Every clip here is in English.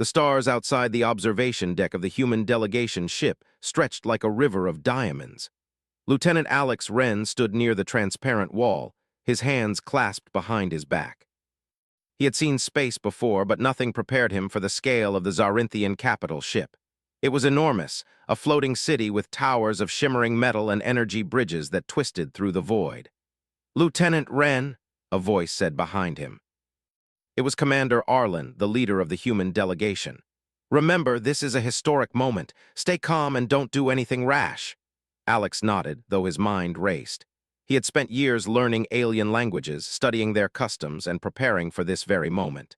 The stars outside the observation deck of the human delegation ship stretched like a river of diamonds. Lieutenant Alex Wren stood near the transparent wall, his hands clasped behind his back. He had seen space before, but nothing prepared him for the scale of the Zarinthian capital ship. It was enormous, a floating city with towers of shimmering metal and energy bridges that twisted through the void. "Lieutenant Wren," a voice said behind him. It was Commander Arlen, the leader of the human delegation. "Remember, this is a historic moment. Stay calm and don't do anything rash." Alex nodded, though his mind raced. He had spent years learning alien languages, studying their customs, and preparing for this very moment.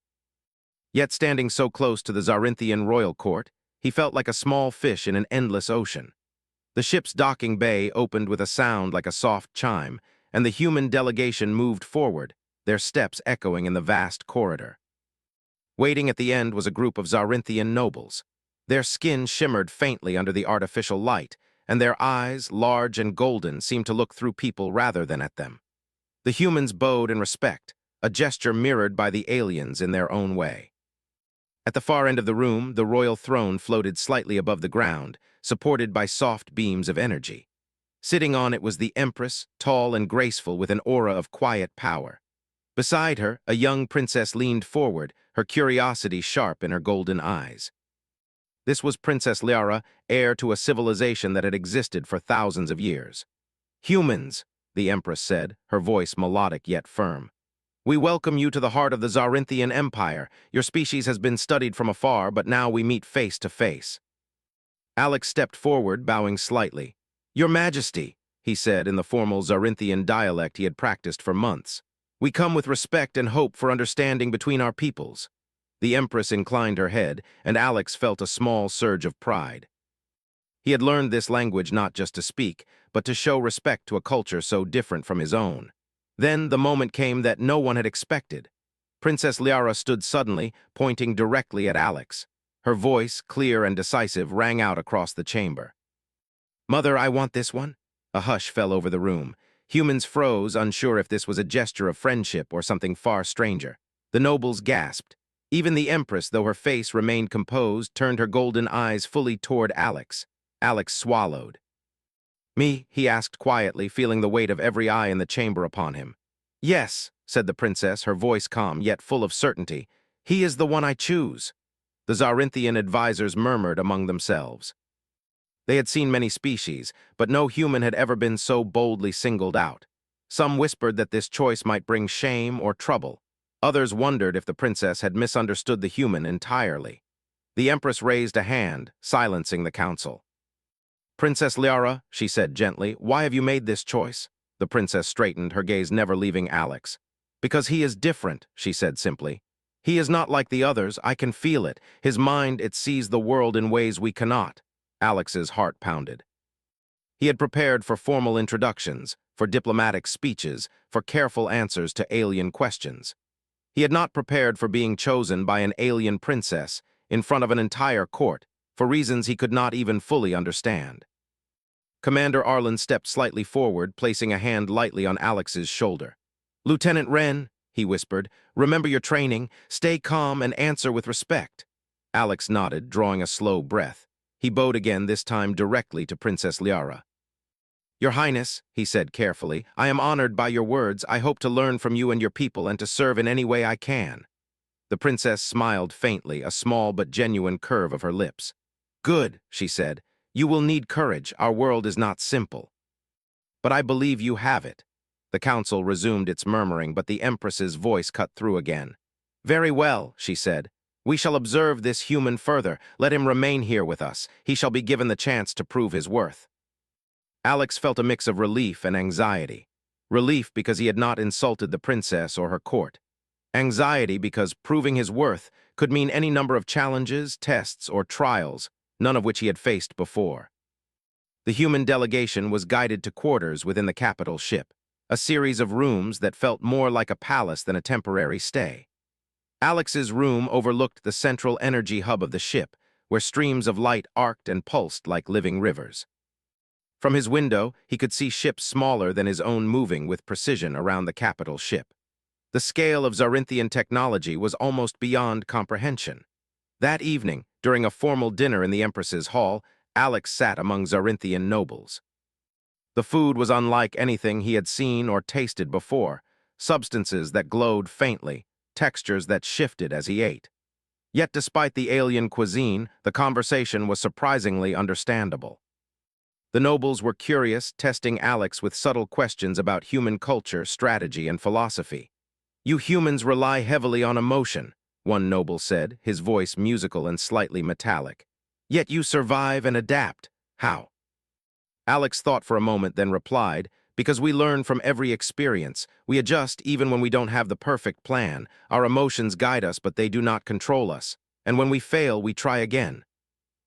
Yet standing so close to the Zarinthian royal court, he felt like a small fish in an endless ocean. The ship's docking bay opened with a sound like a soft chime, and the human delegation moved forward, their steps echoing in the vast corridor. Waiting at the end was a group of Zarinthian nobles. Their skin shimmered faintly under the artificial light, and their eyes, large and golden, seemed to look through people rather than at them. The humans bowed in respect, a gesture mirrored by the aliens in their own way. At the far end of the room, the royal throne floated slightly above the ground, supported by soft beams of energy. Sitting on it was the Empress, tall and graceful with an aura of quiet power. Beside her, a young princess leaned forward, her curiosity sharp in her golden eyes. This was Princess Liara, heir to a civilization that had existed for thousands of years. "Humans," the Empress said, her voice melodic yet firm. "We welcome you to the heart of the Zarinthian Empire. Your species has been studied from afar, but now we meet face to face." Alex stepped forward, bowing slightly. "Your Majesty," he said in the formal Zarinthian dialect he had practiced for months. "We come with respect and hope for understanding between our peoples." The Empress inclined her head, and Alex felt a small surge of pride. He had learned this language not just to speak, but to show respect to a culture so different from his own. Then the moment came that no one had expected. Princess Liara stood suddenly, pointing directly at Alex. Her voice, clear and decisive, rang out across the chamber. "Mother, I want this one." A hush fell over the room. Humans froze, unsure if this was a gesture of friendship or something far stranger. The nobles gasped. Even the Empress, though her face remained composed, turned her golden eyes fully toward Alex. Alex swallowed. "Me?" he asked quietly, feeling the weight of every eye in the chamber upon him. "Yes," said the princess, her voice calm, yet full of certainty. "He is the one I choose." The Zarinthian advisors murmured among themselves. They had seen many species, but no human had ever been so boldly singled out. Some whispered that this choice might bring shame or trouble. Others wondered if the princess had misunderstood the human entirely. The Empress raised a hand, silencing the council. "Princess Liara," she said gently, "why have you made this choice?" The princess straightened, her gaze never leaving Alex. "Because he is different," she said simply. "He is not like the others, I can feel it. His mind, it sees the world in ways we cannot." Alex's heart pounded. He had prepared for formal introductions, for diplomatic speeches, for careful answers to alien questions. He had not prepared for being chosen by an alien princess in front of an entire court, for reasons he could not even fully understand. Commander Arlen stepped slightly forward, placing a hand lightly on Alex's shoulder. "Lieutenant Wren," he whispered, "remember your training, stay calm and answer with respect." Alex nodded, drawing a slow breath. He bowed again, this time directly to Princess Liara. "Your Highness," he said carefully, "I am honored by your words. I hope to learn from you and your people and to serve in any way I can." The princess smiled faintly, a small but genuine curve of her lips. "Good," she said. "You will need courage. Our world is not simple." "But I believe you have it." The council resumed its murmuring, but the Empress's voice cut through again. "Very well," she said. "We shall observe this human further. Let him remain here with us. He shall be given the chance to prove his worth." Alex felt a mix of relief and anxiety. Relief because he had not insulted the princess or her court. Anxiety because proving his worth could mean any number of challenges, tests, or trials, none of which he had faced before. The human delegation was guided to quarters within the capital ship, a series of rooms that felt more like a palace than a temporary stay. Alex's room overlooked the central energy hub of the ship, where streams of light arced and pulsed like living rivers. From his window, he could see ships smaller than his own moving with precision around the capital ship. The scale of Zarinthian technology was almost beyond comprehension. That evening, during a formal dinner in the Empress's hall, Alex sat among Zarinthian nobles. The food was unlike anything he had seen or tasted before, substances that glowed faintly, textures that shifted as he ate. Yet despite the alien cuisine, the conversation was surprisingly understandable. The nobles were curious, testing Alex with subtle questions about human culture, strategy, and philosophy. "You humans rely heavily on emotion," one noble said, his voice musical and slightly metallic. "Yet you survive and adapt. How?" Alex thought for a moment, then replied, "Because we learn from every experience. We adjust even when we don't have the perfect plan. Our emotions guide us, but they do not control us. And when we fail, we try again."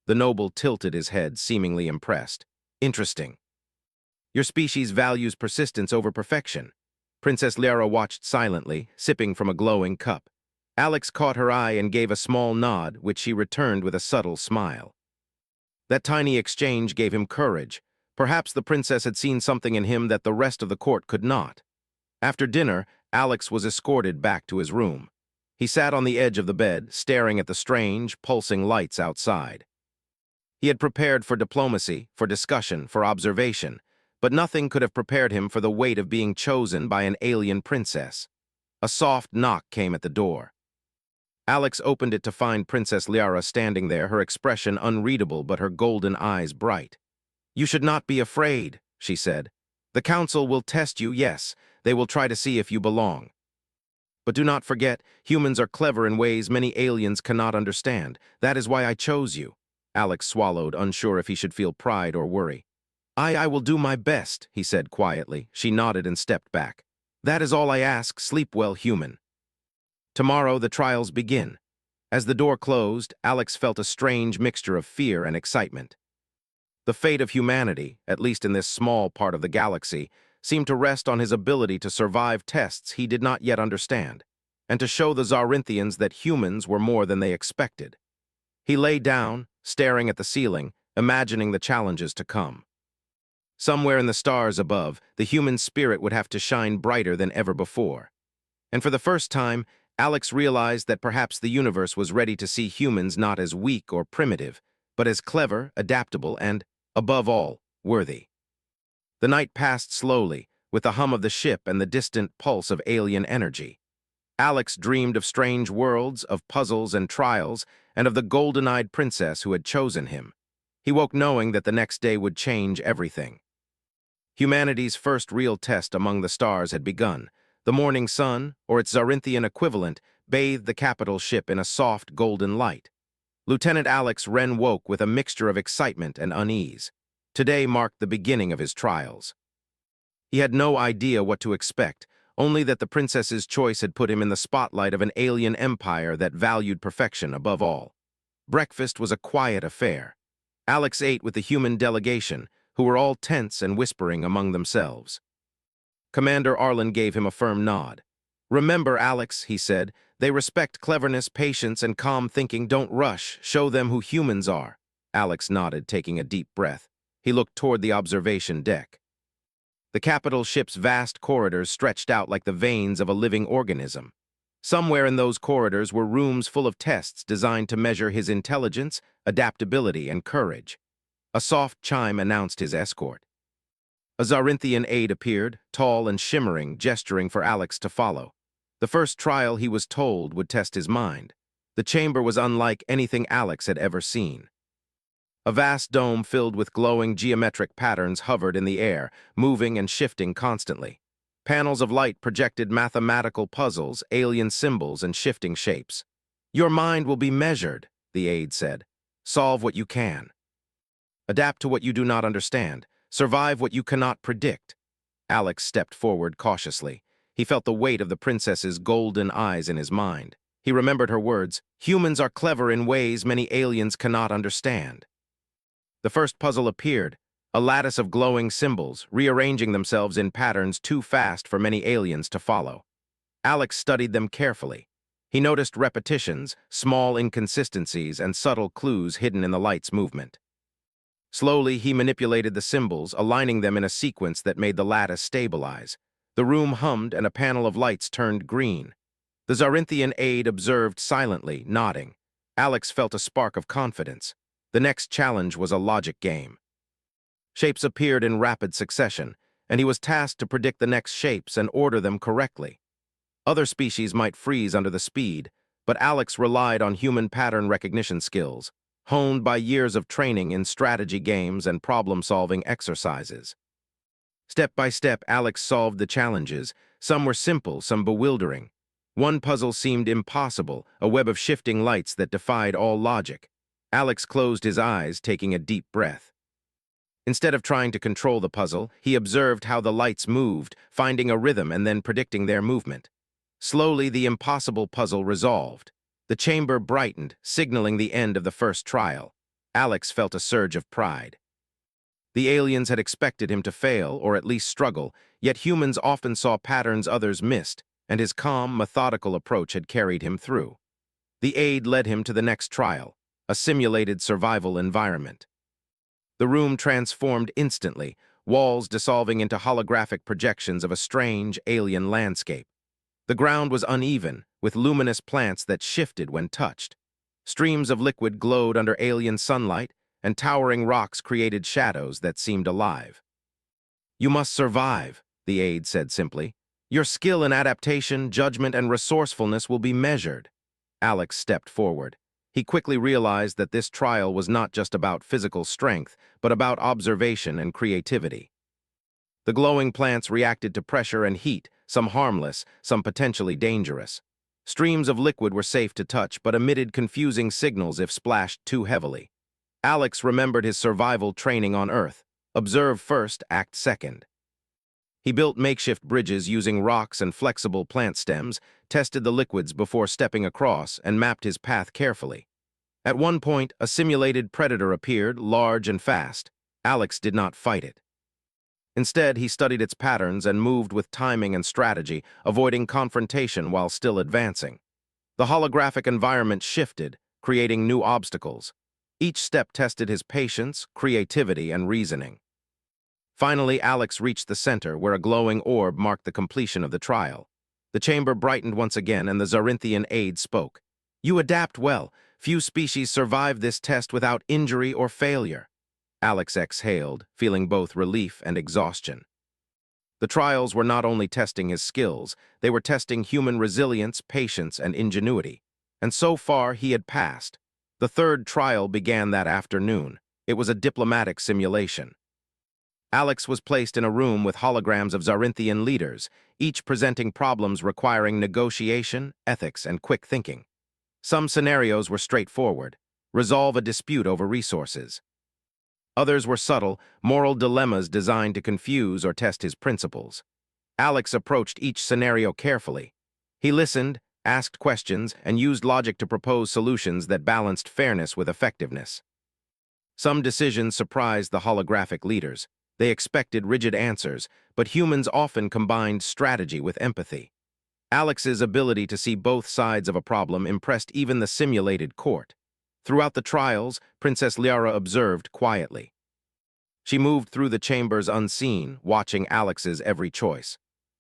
The noble tilted his head, seemingly impressed. "Interesting. Your species values persistence over perfection." Princess Lyra watched silently, sipping from a glowing cup. Alex caught her eye and gave a small nod, which she returned with a subtle smile. That tiny exchange gave him courage. Perhaps the princess had seen something in him that the rest of the court could not. After dinner, Alex was escorted back to his room. He sat on the edge of the bed, staring at the strange, pulsing lights outside. He had prepared for diplomacy, for discussion, for observation, but nothing could have prepared him for the weight of being chosen by an alien princess. A soft knock came at the door. Alex opened it to find Princess Lyra standing there, her expression unreadable but her golden eyes bright. "You should not be afraid," she said. "The council will test you, yes. They will try to see if you belong. But do not forget, humans are clever in ways many aliens cannot understand. That is why I chose you." Alex swallowed, unsure if he should feel pride or worry. I will do my best," he said quietly. She nodded and stepped back. "That is all I ask. Sleep well, human. Tomorrow the trials begin." As the door closed, Alex felt a strange mixture of fear and excitement. The fate of humanity, at least in this small part of the galaxy, seemed to rest on his ability to survive tests he did not yet understand, and to show the Zarinthians that humans were more than they expected. He lay down, staring at the ceiling, imagining the challenges to come. Somewhere in the stars above, the human spirit would have to shine brighter than ever before. And for the first time, Alex realized that perhaps the universe was ready to see humans not as weak or primitive, but as clever, adaptable, and, above all, worthy. The night passed slowly, with the hum of the ship and the distant pulse of alien energy. Alex dreamed of strange worlds, of puzzles and trials, and of the golden-eyed princess who had chosen him. He woke knowing that the next day would change everything. Humanity's first real test among the stars had begun. The morning sun, or its Zarinthian equivalent, bathed the capital ship in a soft golden light. Lieutenant Alex Wren woke with a mixture of excitement and unease. Today marked the beginning of his trials. He had no idea what to expect, only that the princess's choice had put him in the spotlight of an alien empire that valued perfection above all. Breakfast was a quiet affair. Alex ate with the human delegation, who were all tense and whispering among themselves. Commander Arlen gave him a firm nod. "Remember, Alex," he said, "they respect cleverness, patience, and calm thinking. Don't rush. Show them who humans are." Alex nodded, taking a deep breath. He looked toward the observation deck. The capital ship's vast corridors stretched out like the veins of a living organism. Somewhere in those corridors were rooms full of tests designed to measure his intelligence, adaptability, and courage. A soft chime announced his escort. A Zarinthian aide appeared, tall and shimmering, gesturing for Alex to follow. The first trial, he was told, would test his mind. The chamber was unlike anything Alex had ever seen. A vast dome filled with glowing geometric patterns hovered in the air, moving and shifting constantly. Panels of light projected mathematical puzzles, alien symbols, and shifting shapes. "Your mind will be measured," the aide said. "Solve what you can. Adapt to what you do not understand. Survive what you cannot predict." Alex stepped forward cautiously. He felt the weight of the princess's golden eyes in his mind. He remembered her words, "Humans are clever in ways many aliens cannot understand." The first puzzle appeared, a lattice of glowing symbols, rearranging themselves in patterns too fast for many aliens to follow. Alex studied them carefully. He noticed repetitions, small inconsistencies, and subtle clues hidden in the light's movement. Slowly, he manipulated the symbols, aligning them in a sequence that made the lattice stabilize. The room hummed, and a panel of lights turned green. The Zarinthian aide observed silently, nodding. Alex felt a spark of confidence. The next challenge was a logic game. Shapes appeared in rapid succession, and he was tasked to predict the next shapes and order them correctly. Other species might freeze under the speed, but Alex relied on human pattern recognition skills, honed by years of training in strategy games and problem-solving exercises. Step by step, Alex solved the challenges. Some were simple, some bewildering. One puzzle seemed impossible, a web of shifting lights that defied all logic. Alex closed his eyes, taking a deep breath. Instead of trying to control the puzzle, he observed how the lights moved, finding a rhythm and then predicting their movement. Slowly, the impossible puzzle resolved. The chamber brightened, signaling the end of the first trial. Alex felt a surge of pride. The aliens had expected him to fail, or at least struggle, yet humans often saw patterns others missed, and his calm, methodical approach had carried him through. The aide led him to the next trial, a simulated survival environment. The room transformed instantly, walls dissolving into holographic projections of a strange, alien landscape. The ground was uneven, with luminous plants that shifted when touched. Streams of liquid glowed under alien sunlight, and towering rocks created shadows that seemed alive. "You must survive," the aide said simply. "Your skill in adaptation, judgment, and resourcefulness will be measured." Alex stepped forward. He quickly realized that this trial was not just about physical strength, but about observation and creativity. The glowing plants reacted to pressure and heat, some harmless, some potentially dangerous. Streams of liquid were safe to touch, but emitted confusing signals if splashed too heavily. Alex remembered his survival training on Earth. Observe first, act second. He built makeshift bridges using rocks and flexible plant stems, tested the liquids before stepping across, and mapped his path carefully. At one point, a simulated predator appeared, large and fast. Alex did not fight it. Instead, he studied its patterns and moved with timing and strategy, avoiding confrontation while still advancing. The holographic environment shifted, creating new obstacles. Each step tested his patience, creativity, and reasoning. Finally, Alex reached the center, where a glowing orb marked the completion of the trial. The chamber brightened once again, and the Zarinthian aide spoke. "You adapt well. Few species survive this test without injury or failure." Alex exhaled, feeling both relief and exhaustion. The trials were not only testing his skills, they were testing human resilience, patience, and ingenuity. And so far, he had passed. The third trial began that afternoon. It was a diplomatic simulation. Alex was placed in a room with holograms of Zarinthian leaders, each presenting problems requiring negotiation, ethics, and quick thinking. Some scenarios were straightforward: resolve a dispute over resources. Others were subtle, moral dilemmas designed to confuse or test his principles. Alex approached each scenario carefully. He listened, asked questions, and used logic to propose solutions that balanced fairness with effectiveness. Some decisions surprised the holographic leaders. They expected rigid answers, but humans often combined strategy with empathy. Alex's ability to see both sides of a problem impressed even the simulated court. Throughout the trials, Princess Liara observed quietly. She moved through the chambers unseen, watching Alex's every choice.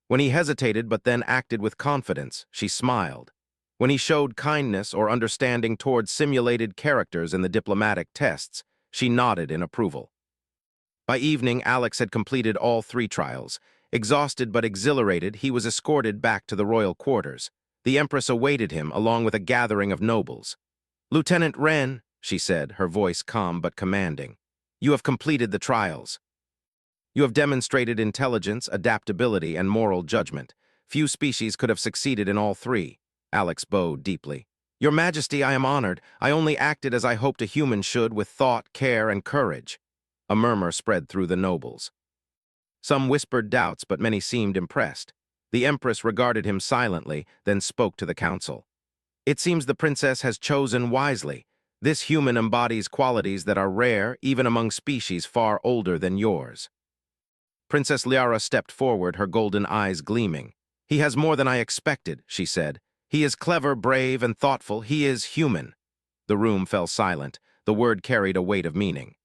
When he hesitated but then acted with confidence, she smiled. When he showed kindness or understanding towards simulated characters in the diplomatic tests, she nodded in approval. By evening, Alex had completed all 3 trials. Exhausted but exhilarated, he was escorted back to the royal quarters. The Empress awaited him, along with a gathering of nobles. "Lieutenant Wren," she said, her voice calm but commanding, "you have completed the trials. You have demonstrated intelligence, adaptability, and moral judgment. Few species could have succeeded in all 3. Alex bowed deeply. "Your Majesty, I am honored. I only acted as I hoped a human should, with thought, care, and courage." A murmur spread through the nobles. Some whispered doubts, but many seemed impressed. The Empress regarded him silently, then spoke to the council. "It seems the princess has chosen wisely. This human embodies qualities that are rare, even among species far older than yours." Princess Liara stepped forward, her golden eyes gleaming. "He has more than I expected," she said. "He is clever, brave, and thoughtful. He is human." The room fell silent. The word carried a weight of meaning.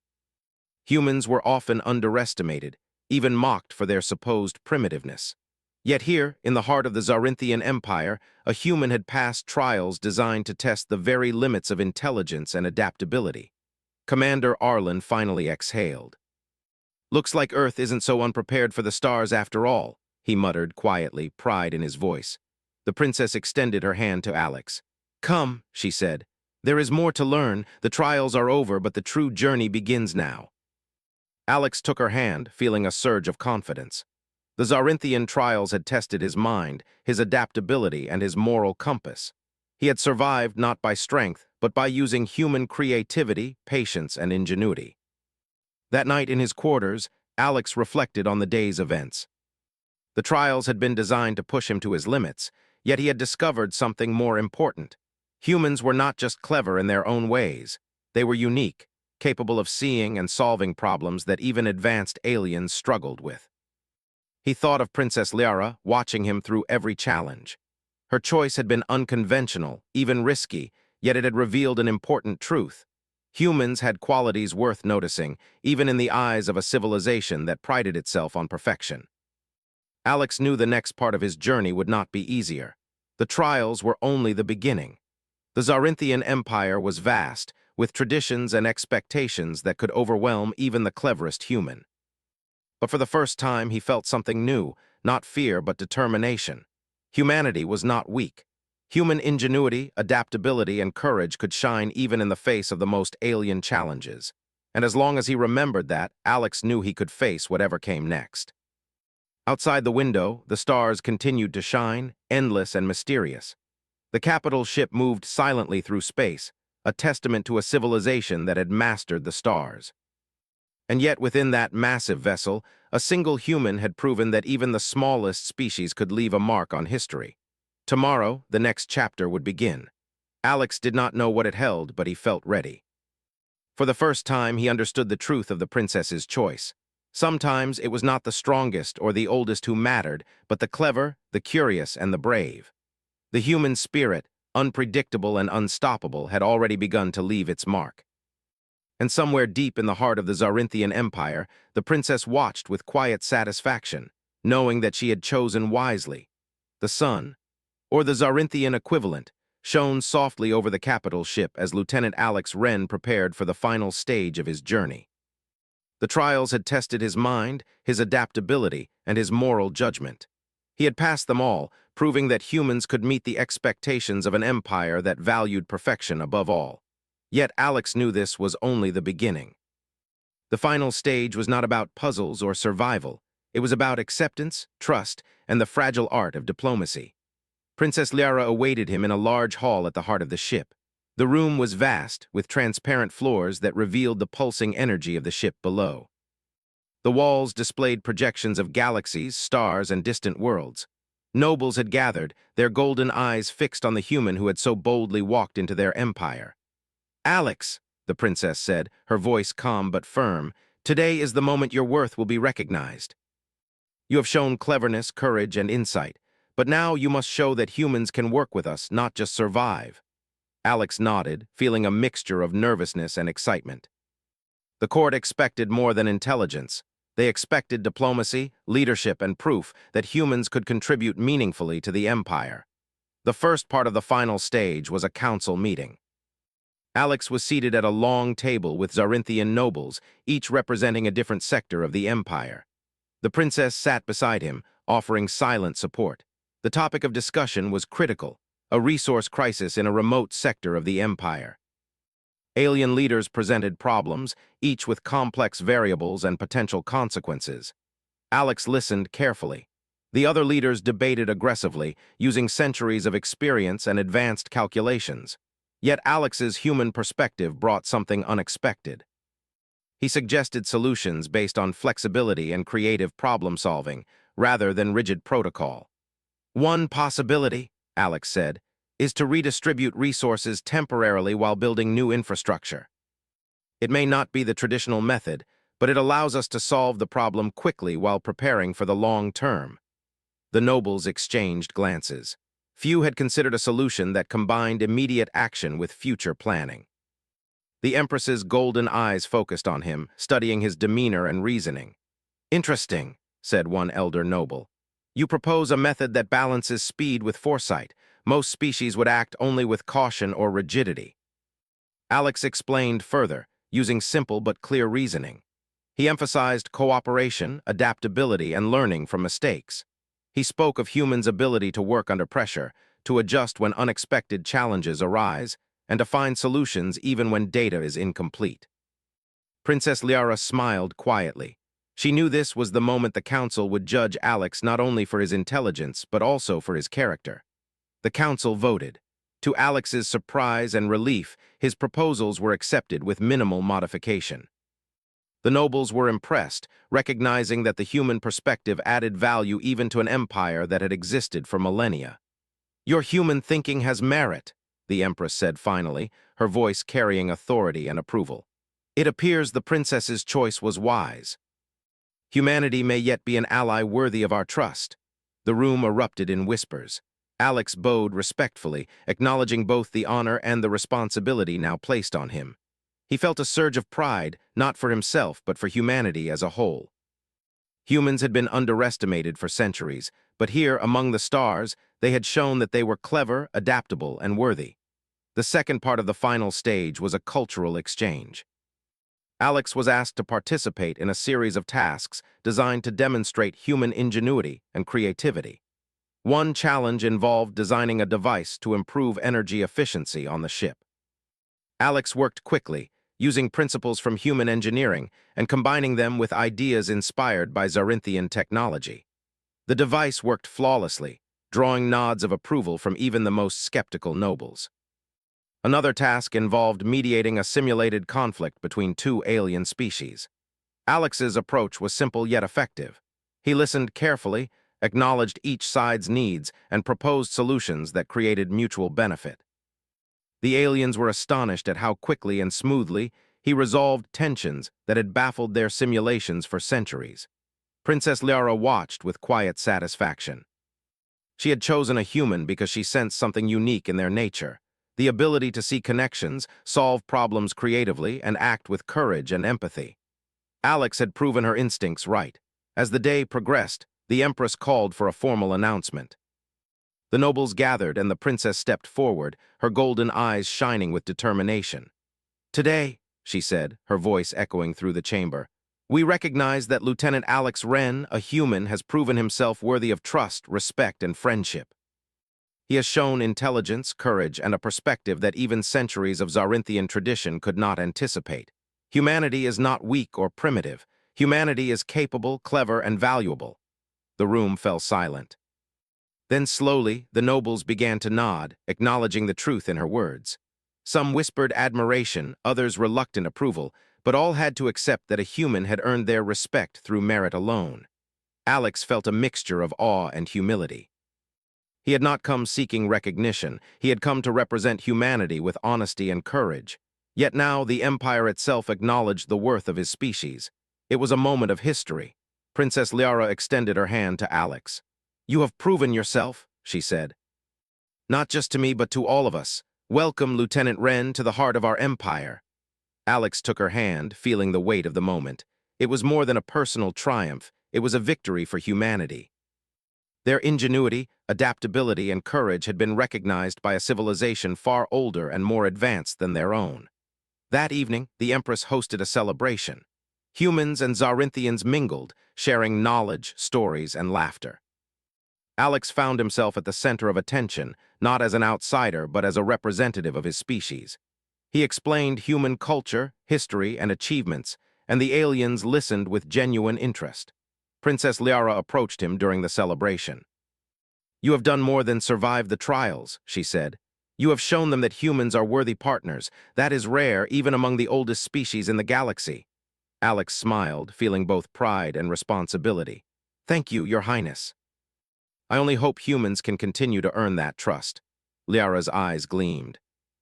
Humans were often underestimated, even mocked for their supposed primitiveness. Yet here, in the heart of the Zarinthian Empire, a human had passed trials designed to test the very limits of intelligence and adaptability. Commander Arlen finally exhaled. "Looks like Earth isn't so unprepared for the stars after all," he muttered quietly, pride in his voice. The princess extended her hand to Alex. "Come," she said. "There is more to learn. The trials are over, but the true journey begins now." Alex took her hand, feeling a surge of confidence. The Zarinthian trials had tested his mind, his adaptability, and his moral compass. He had survived not by strength, but by using human creativity, patience, and ingenuity. That night in his quarters, Alex reflected on the day's events. The trials had been designed to push him to his limits, yet he had discovered something more important. Humans were not just clever in their own ways. They were unique, capable of seeing and solving problems that even advanced aliens struggled with. He thought of Princess Liara, watching him through every challenge. Her choice had been unconventional, even risky, yet it had revealed an important truth. Humans had qualities worth noticing, even in the eyes of a civilization that prided itself on perfection. Alex knew the next part of his journey would not be easier. The trials were only the beginning. The Zarinthian Empire was vast, with traditions and expectations that could overwhelm even the cleverest human. But for the first time, he felt something new, not fear but determination. Humanity was not weak. Human ingenuity, adaptability, and courage could shine even in the face of the most alien challenges. And as long as he remembered that, Alex knew he could face whatever came next. Outside the window, the stars continued to shine, endless and mysterious. The capital ship moved silently through space, a testament to a civilization that had mastered the stars. And yet within that massive vessel, a single human had proven that even the smallest species could leave a mark on history. Tomorrow, the next chapter would begin. Alex did not know what it held, but he felt ready. For the first time, he understood the truth of the princess's choice. Sometimes it was not the strongest or the oldest who mattered, but the clever, the curious, and the brave. The human spirit, unpredictable and unstoppable, had already begun to leave its mark. And somewhere deep in the heart of the Zarinthian Empire, the princess watched with quiet satisfaction, knowing that she had chosen wisely. The sun, or the Zarinthian equivalent, shone softly over the capital ship as Lieutenant Alex Wren prepared for the final stage of his journey. The trials had tested his mind, his adaptability, and his moral judgment. He had passed them all, proving that humans could meet the expectations of an empire that valued perfection above all. Yet Alex knew this was only the beginning. The final stage was not about puzzles or survival. It was about acceptance, trust, and the fragile art of diplomacy. Princess Liara awaited him in a large hall at the heart of the ship. The room was vast, with transparent floors that revealed the pulsing energy of the ship below. The walls displayed projections of galaxies, stars, and distant worlds. Nobles had gathered, their golden eyes fixed on the human who had so boldly walked into their empire. "Alex," the princess said, her voice calm but firm, "today is the moment your worth will be recognized. You have shown cleverness, courage, and insight, but now you must show that humans can work with us, not just survive." Alex nodded, feeling a mixture of nervousness and excitement. The court expected more than intelligence. They expected diplomacy, leadership, and proof that humans could contribute meaningfully to the empire. The first part of the final stage was a council meeting. Alex was seated at a long table with Zarinthian nobles, each representing a different sector of the empire. The princess sat beside him, offering silent support. The topic of discussion was critical, a resource crisis in a remote sector of the empire. Alien leaders presented problems, each with complex variables and potential consequences. Alex listened carefully. The other leaders debated aggressively, using centuries of experience and advanced calculations. Yet Alex's human perspective brought something unexpected. He suggested solutions based on flexibility and creative problem-solving, rather than rigid protocol. "One possibility," Alex said, "is to redistribute resources temporarily while building new infrastructure. It may not be the traditional method, but it allows us to solve the problem quickly while preparing for the long term." The nobles exchanged glances. Few had considered a solution that combined immediate action with future planning. The Empress's golden eyes focused on him, studying his demeanor and reasoning. "Interesting," said one elder noble. You propose a method that balances speed with foresight. Most species would act only with caution or rigidity. Alex explained further, using simple but clear reasoning. He emphasized cooperation, adaptability, and learning from mistakes. He spoke of humans' ability to work under pressure, to adjust when unexpected challenges arise, and to find solutions even when data is incomplete. Princess Liara smiled quietly. She knew this was the moment the council would judge Alex not only for his intelligence, but also for his character. The council voted. To Alex's surprise and relief, his proposals were accepted with minimal modification. The nobles were impressed, recognizing that the human perspective added value even to an empire that had existed for millennia. "Your human thinking has merit," the Empress said finally, her voice carrying authority and approval. "It appears the princess's choice was wise. Humanity may yet be an ally worthy of our trust." The room erupted in whispers. Alex bowed respectfully, acknowledging both the honor and the responsibility now placed on him. He felt a surge of pride, not for himself, but for humanity as a whole. Humans had been underestimated for centuries, but here, among the stars, they had shown that they were clever, adaptable, and worthy. The second part of the final stage was a cultural exchange. Alex was asked to participate in a series of tasks designed to demonstrate human ingenuity and creativity. One challenge involved designing a device to improve energy efficiency on the ship. Alex worked quickly, using principles from human engineering and combining them with ideas inspired by Zarinthian technology. The device worked flawlessly, drawing nods of approval from even the most skeptical nobles. Another task involved mediating a simulated conflict between two alien species. Alex's approach was simple yet effective. He listened carefully, acknowledged each side's needs, and proposed solutions that created mutual benefit. The aliens were astonished at how quickly and smoothly he resolved tensions that had baffled their simulations for centuries. Princess Liara watched with quiet satisfaction. She had chosen a human because she sensed something unique in their nature: the ability to see connections, solve problems creatively, and act with courage and empathy. Alex had proven her instincts right. As the day progressed, the Empress called for a formal announcement. The nobles gathered and the princess stepped forward, her golden eyes shining with determination. "Today," she said, her voice echoing through the chamber, "we recognize that Lieutenant Alex Wren, a human, has proven himself worthy of trust, respect, and friendship. He has shown intelligence, courage, and a perspective that even centuries of Zarinthian tradition could not anticipate. Humanity is not weak or primitive. Humanity is capable, clever, and valuable." The room fell silent. Then slowly, the nobles began to nod, acknowledging the truth in her words. Some whispered admiration, others reluctant approval, but all had to accept that a human had earned their respect through merit alone. Alex felt a mixture of awe and humility. He had not come seeking recognition. He had come to represent humanity with honesty and courage. Yet now the Empire itself acknowledged the worth of his species. It was a moment of history. Princess Liara extended her hand to Alex. "You have proven yourself," she said. "Not just to me, but to all of us. Welcome, Lieutenant Wren, to the heart of our empire." Alex took her hand, feeling the weight of the moment. It was more than a personal triumph. It was a victory for humanity. Their ingenuity, adaptability, and courage had been recognized by a civilization far older and more advanced than their own. That evening, the Empress hosted a celebration. Humans and Zarinthians mingled, sharing knowledge, stories, and laughter. Alex found himself at the center of attention, not as an outsider, but as a representative of his species. He explained human culture, history, and achievements, and the aliens listened with genuine interest. Princess Liara approached him during the celebration. "You have done more than survive the trials," she said. "You have shown them that humans are worthy partners. That is rare, even among the oldest species in the galaxy." Alex smiled, feeling both pride and responsibility. "Thank you, Your Highness. I only hope humans can continue to earn that trust." Liara's eyes gleamed.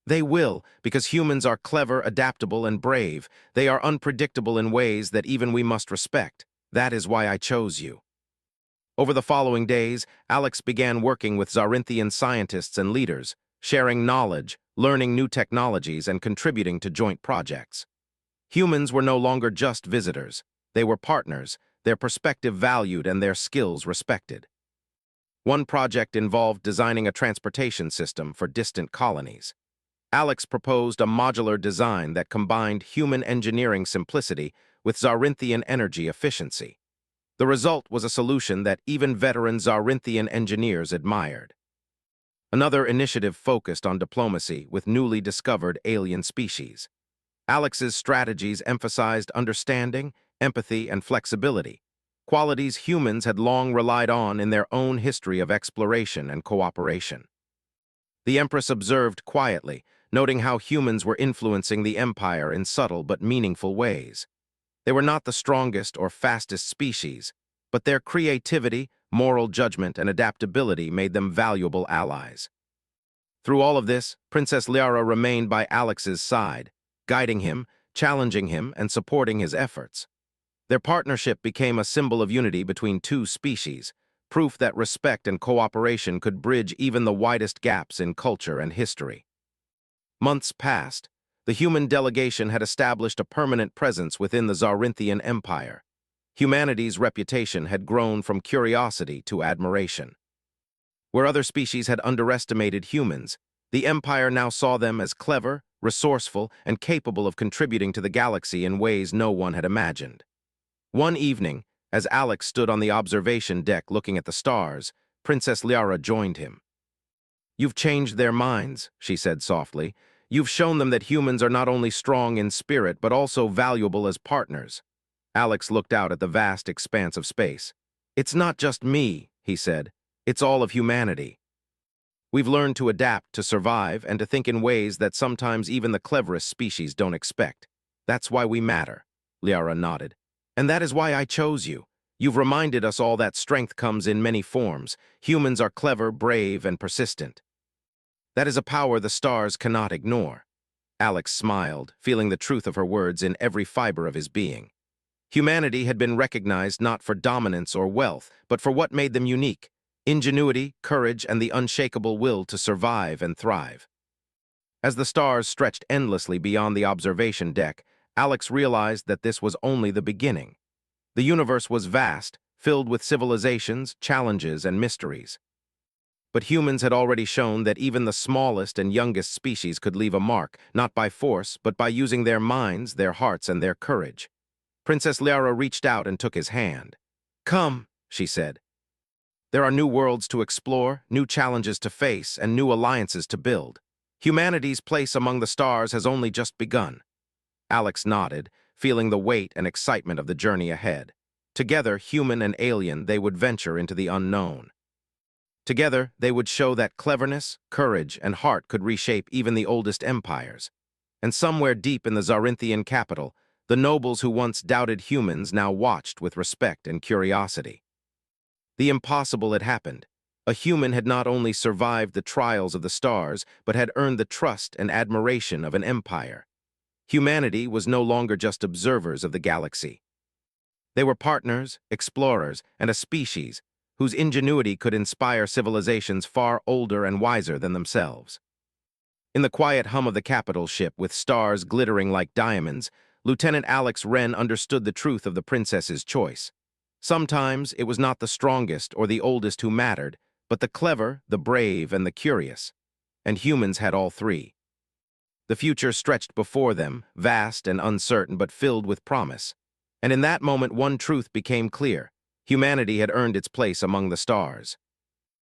"They will, because humans are clever, adaptable, and brave. They are unpredictable in ways that even we must respect. That is why I chose you." Over the following days, Alex began working with Zarinthian scientists and leaders, sharing knowledge, learning new technologies, and contributing to joint projects. Humans were no longer just visitors. They were partners, their perspective valued and their skills respected. One project involved designing a transportation system for distant colonies. Alex proposed a modular design that combined human engineering simplicity with Zarinthian energy efficiency. The result was a solution that even veteran Zarinthian engineers admired. Another initiative focused on diplomacy with newly discovered alien species. Alex's strategies emphasized understanding, empathy, and flexibility, qualities humans had long relied on in their own history of exploration and cooperation. The Empress observed quietly, noting how humans were influencing the Empire in subtle but meaningful ways. They were not the strongest or fastest species, but their creativity, moral judgment, and adaptability made them valuable allies. Through all of this, Princess Liara remained by Alex's side, guiding him, challenging him, and supporting his efforts. Their partnership became a symbol of unity between two species, proof that respect and cooperation could bridge even the widest gaps in culture and history. Months passed. The human delegation had established a permanent presence within the Zarinthian Empire. Humanity's reputation had grown from curiosity to admiration. Where other species had underestimated humans, the Empire now saw them as clever, resourceful, and capable of contributing to the galaxy in ways no one had imagined. One evening, as Alex stood on the observation deck looking at the stars, Princess Liara joined him. "You've changed their minds," she said softly. "You've shown them that humans are not only strong in spirit but also valuable as partners." Alex looked out at the vast expanse of space. "It's not just me," he said. "It's all of humanity. We've learned to adapt, to survive, and to think in ways that sometimes even the cleverest species don't expect. That's why we matter." Liara nodded. "And that is why I chose you. You've reminded us all that strength comes in many forms. Humans are clever, brave, and persistent. That is a power the stars cannot ignore." Alex smiled, feeling the truth of her words in every fiber of his being. Humanity had been recognized not for dominance or wealth, but for what made them unique: ingenuity, courage, and the unshakable will to survive and thrive. As the stars stretched endlessly beyond the observation deck, Alex realized that this was only the beginning. The universe was vast, filled with civilizations, challenges, and mysteries. But humans had already shown that even the smallest and youngest species could leave a mark, not by force, but by using their minds, their hearts, and their courage. Princess Liara reached out and took his hand. "Come," she said. "There are new worlds to explore, new challenges to face, and new alliances to build. Humanity's place among the stars has only just begun." Alex nodded, feeling the weight and excitement of the journey ahead. Together, human and alien, they would venture into the unknown. Together, they would show that cleverness, courage, and heart could reshape even the oldest empires. And somewhere deep in the Zarinthian capital, the nobles who once doubted humans now watched with respect and curiosity. The impossible had happened. A human had not only survived the trials of the stars, but had earned the trust and admiration of an empire. Humanity was no longer just observers of the galaxy. They were partners, explorers, and a species whose ingenuity could inspire civilizations far older and wiser than themselves. In the quiet hum of the capital ship, with stars glittering like diamonds, Lieutenant Alex Wren understood the truth of the princess's choice. Sometimes it was not the strongest or the oldest who mattered, but the clever, the brave, and the curious. And humans had all three. The future stretched before them, vast and uncertain but filled with promise. And in that moment one truth became clear: humanity had earned its place among the stars.